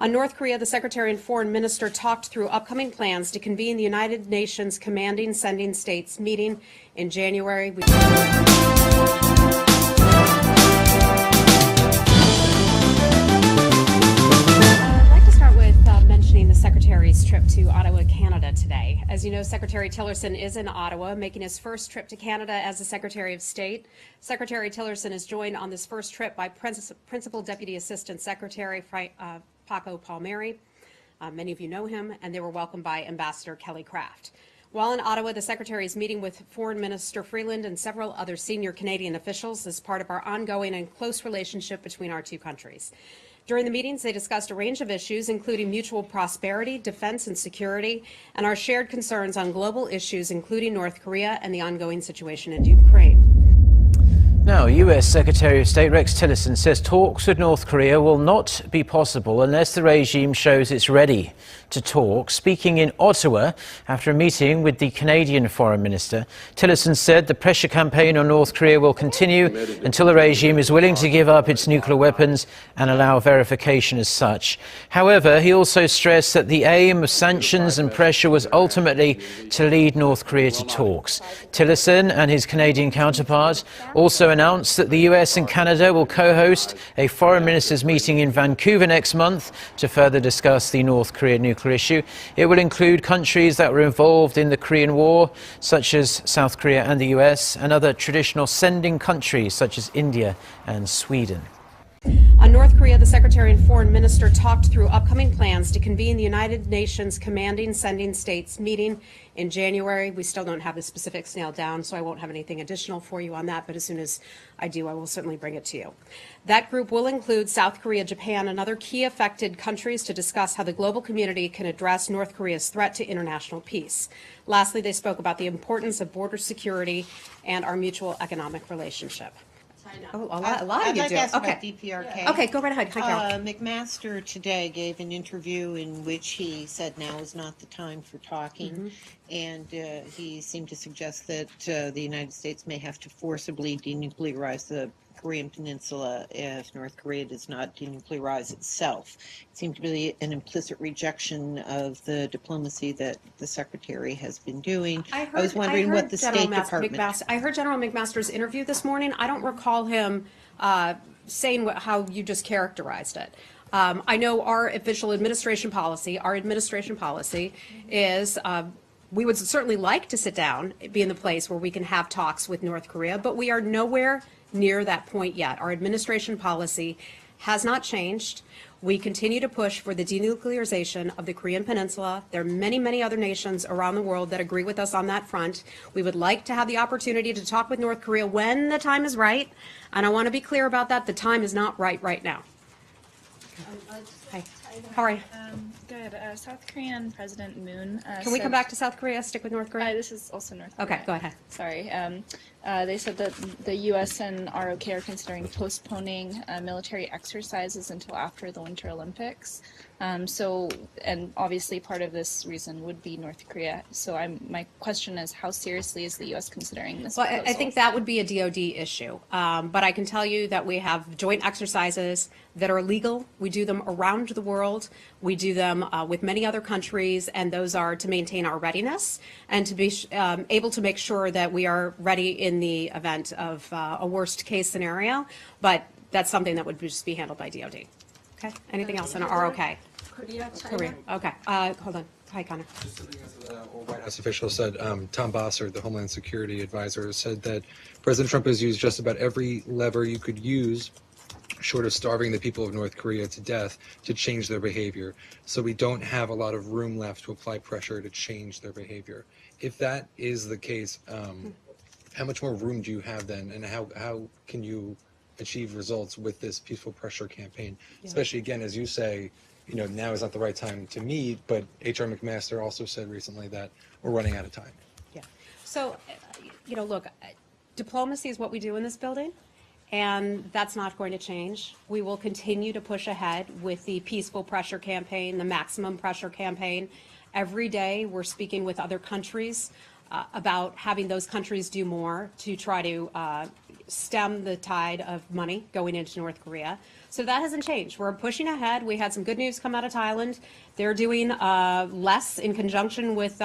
On North Korea, the Secretary and Foreign Minister talked through upcoming plans to convene the United Nations Commanding Sending States meeting in January. Mentioning the Secretary's trip to Ottawa, Canada today. As you know, Secretary Tillerson is in Ottawa, making his first trip to Canada as the Secretary of State. Secretary Tillerson is joined on this first trip by Principal Deputy Assistant Secretary Paco Palmieri. Many of you know him, and they were welcomed by Ambassador Kelly Craft. While in Ottawa, the Secretary is meeting with Foreign Minister Freeland and several other senior Canadian officials as part of our ongoing and close relationship between our two countries. During the meetings, they discussed a range of issues, including mutual prosperity, defense and security, and our shared concerns on global issues, including North Korea and the ongoing situation in Ukraine. Now, U.S. Secretary of State Rex Tillerson says talks with North Korea will not be possible unless the regime shows it's ready to talk. Speaking in Ottawa after a meeting with the Canadian Foreign Minister, Tillerson said the pressure campaign on North Korea will continue until the regime is willing to give up its nuclear weapons and allow verification as such. However, he also stressed that the aim of sanctions and pressure was ultimately to lead North Korea to talks. Tillerson and his Canadian counterpart also announced that the US and Canada will co-host a foreign ministers meeting in Vancouver next month to further discuss the North Korea nuclear issue. It will include countries that were involved in the Korean War, such as South Korea and the US, and other traditional sending countries such as India and Sweden. On North Korea, the Secretary and Foreign Minister talked through upcoming plans to convene the United Nations Commanding Sending States meeting in January. We still don't have the specifics nailed down, so I won't have anything additional for you on that, but as soon as I do, I will certainly bring it to you. That group will include South Korea, Japan, and other key affected countries to discuss how the global community can address North Korea's threat to international peace. Lastly, they spoke about the importance of border security and our mutual economic relationship. Oh, a lot of you do. Okay. DPRK. Okay, go right ahead. Hi, Carol. McMaster today gave an interview in which he said now is not the time for talking, and he seemed to suggest that the United States may have to forcibly denuclearize the Korean Peninsula if North Korea does not denuclearize itself. It seemed to be an implicit rejection of the diplomacy that the Secretary has been doing. I was wondering what the State Department... I heard General McMaster's interview this morning. I don't recall him saying how you just characterized it. I know our official administration policy, is we would certainly like to sit down, be in the place where we can have talks with North Korea, but we are nowhere near that point yet. Our administration policy has not changed. We continue to push for the denuclearization of the Korean Peninsula. There are many, many other nations around the world that agree with us on that front. We would like to have the opportunity to talk with North Korea when the time is right. And I want to be clear about that. The time is not right now. Hi. How are you? Good. South Korean President Moon. Can we come back to South Korea? Stick with North Korea? This is also North Korea. Okay, go ahead. Sorry. They said that the U.S. and ROK are considering postponing military exercises until after the Winter Olympics. And obviously part of this reason would be North Korea. So my question is, how seriously is the U.S. considering this proposal? I think that would be a DOD issue. But I can tell you that we have joint exercises that are legal. We do them around the world. We do them with many other countries, and those are to maintain our readiness and to be able to make sure that we are ready in the event of a worst case scenario. But that's something that would just be handled by DOD. Okay. Anything else on ROK? Korea, China. Korea. Okay. Hold on. Hi, Connor. Just something else, a White House official said, Tom Bossert, the Homeland Security advisor, said that President Trump has used just about every lever you could use, short of starving the people of North Korea to death, to change their behavior. So we don't have a lot of room left to apply pressure to change their behavior. If that is the case, how much more room do you have then, and how can you achieve results with this peaceful pressure campaign? Yeah. Especially, again, as you say, now is not the right time to meet, but H.R. McMaster also said recently that we're running out of time. Yeah. So, look, diplomacy is what we do in this building, and that's not going to change. We will continue to push ahead with the peaceful pressure campaign, the maximum pressure campaign. Every day we're speaking with other countries about having those countries do more to try to stem the tide of money going into North Korea. So that hasn't changed. We're pushing ahead. We had some good news come out of Thailand. They're doing less in conjunction with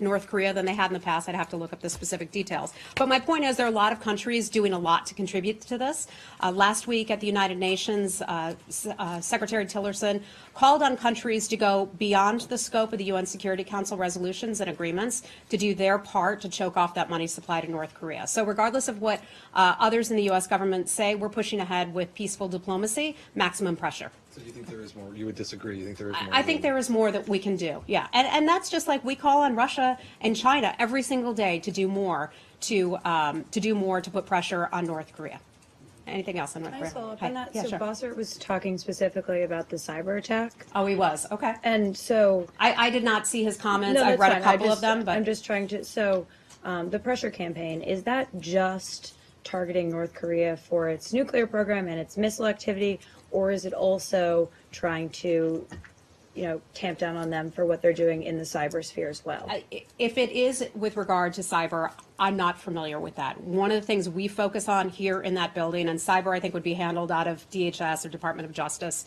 North Korea than they had in the past. I'd have to look up the specific details. But my point is there are a lot of countries doing a lot to contribute to this. Last week at the United Nations, Secretary Tillerson called on countries to go beyond the scope of the UN Security Council resolutions and agreements to do their part to choke off that money supply to North Korea. So regardless of what others in the U.S. government say, we're pushing ahead with peaceful diplomacy, maximum pressure. So you think there is more? You would disagree? You think there is more? I think there is more that we can do, yeah. And that's just like we call on Russia and China every single day to do more, to put pressure on North Korea. Anything else on North Can I Korea? follow up Hi. on that? Yeah, So sure. Bossert was talking specifically about the cyber attack. Oh, he was, okay. And so I did not see his comments. no, I've that's read fine. a couple of them, but I'm just trying to. So, the pressure campaign, is that just targeting North Korea for its nuclear program and its missile activity, or is it also trying to, tamp down on them for what they're doing in the cyber sphere as well? if it is with regard to cyber, I'm not familiar with that. One of the things we focus on here in that building, and cyber I think would be handled out of DHS or Department of Justice,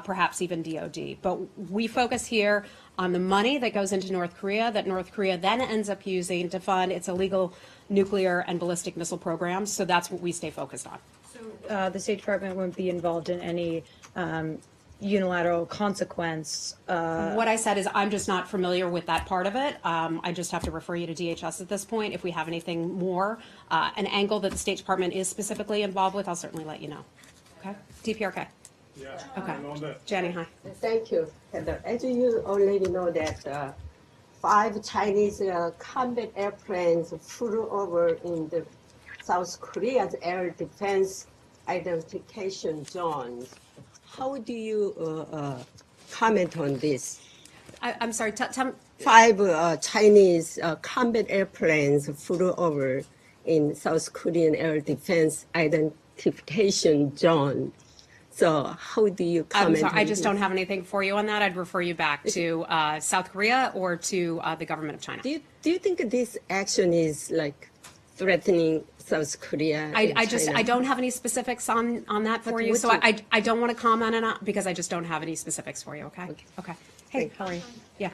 perhaps even DOD. But we focus here on the money that goes into North Korea that North Korea then ends up using to fund its illegal nuclear and ballistic missile programs. So that's what we stay focused on. The State Department won't be involved in any unilateral consequence. What I said is I'm just not familiar with that part of it. I just have to refer you to DHS at this point. If we have anything more, an angle that the State Department is specifically involved with, I'll certainly let you know. Okay? DPRK. Yeah. Okay. and on that- Jenny, hi. Thank you. And as you already know that 5 Chinese combat airplanes flew over in the South Korea's air defense identification zones. How do you comment on this? I'm sorry, tell me. 5 Chinese combat airplanes flew over in South Korean air defense identification zone. So how do you I'm comment sorry, on I just this? don't have anything for you on that. I'd refer you back to South Korea or to the government of China. Do you think this action is like threatening South Korea? and I China? don't have any specifics on that for you, would so you- I don't want to comment on it because I just don't have any specifics for you, okay? Okay. Hey, how are you? Yeah.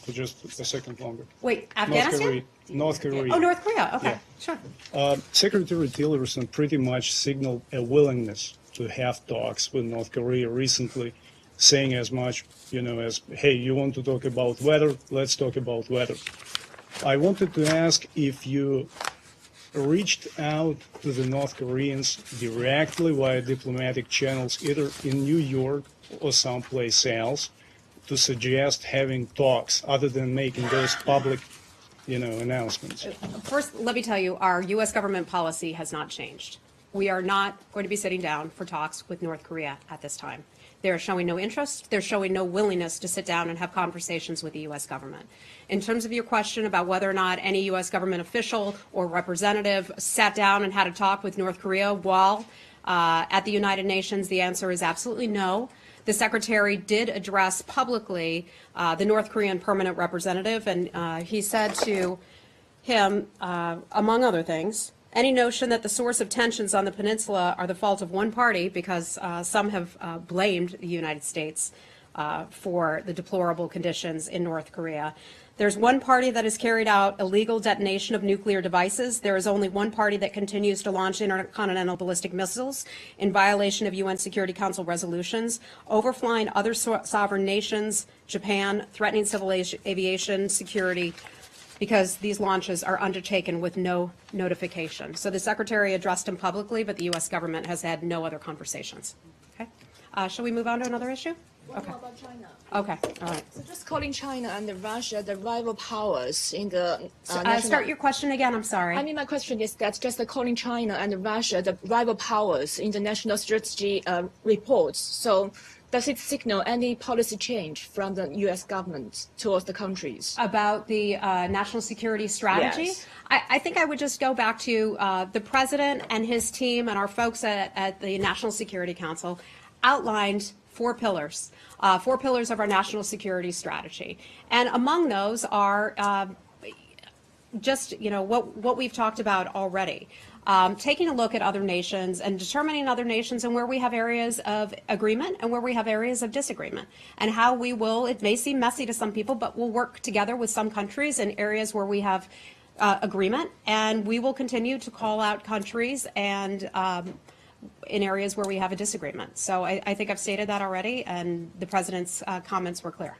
For just a second longer. Wait, Afghanistan? North Korea. Oh, North Korea, okay, Yeah. sure. Secretary Tillerson pretty much signaled a willingness to have talks with North Korea recently, saying as much, as, hey, you want to talk about weather? Let's talk about weather. I wanted to ask if you reached out to the North Koreans directly via diplomatic channels, either in New York or someplace else, to suggest having talks other than making those public, announcements. First, let me tell you, our U.S. government policy has not changed. We are not going to be sitting down for talks with North Korea at this time. They're showing no interest. They're showing no willingness to sit down and have conversations with the U.S. government. In terms of your question about whether or not any U.S. government official or representative sat down and had a talk with North Korea while at the United Nations, the answer is absolutely no. The Secretary did address publicly the North Korean permanent representative, and he said to him, among other things, any notion that the source of tensions on the peninsula are the fault of one party, because some have blamed the United States for the deplorable conditions in North Korea. There's one party that has carried out illegal detonation of nuclear devices. There is only one party that continues to launch intercontinental ballistic missiles in violation of UN Security Council resolutions, overflying other sovereign nations, Japan, threatening civil aviation security, because these launches are undertaken with no notification. So the Secretary addressed him publicly, but the U.S. government has had no other conversations. Okay? Shall we move on to another issue? Okay. About China. Okay, all right. So just calling China and Russia the rival powers in the Start your question again, I'm sorry. I mean, my question is that just calling China and Russia the rival powers in the national strategy reports. So does it signal any policy change from the U.S. government towards the countries? About the national security strategy? Yes. I think I would just go back to the president and his team and our folks at the National Security Council outlined 4 pillars of our national security strategy. And among those are just, what we've talked about already. Taking a look at other nations and determining other nations and where we have areas of agreement and where we have areas of disagreement, and how we will, it may seem messy to some people, but we'll work together with some countries in areas where we have agreement, and we will continue to call out countries and in areas where we have a disagreement. So I think I've stated that already, and the president's comments were clear.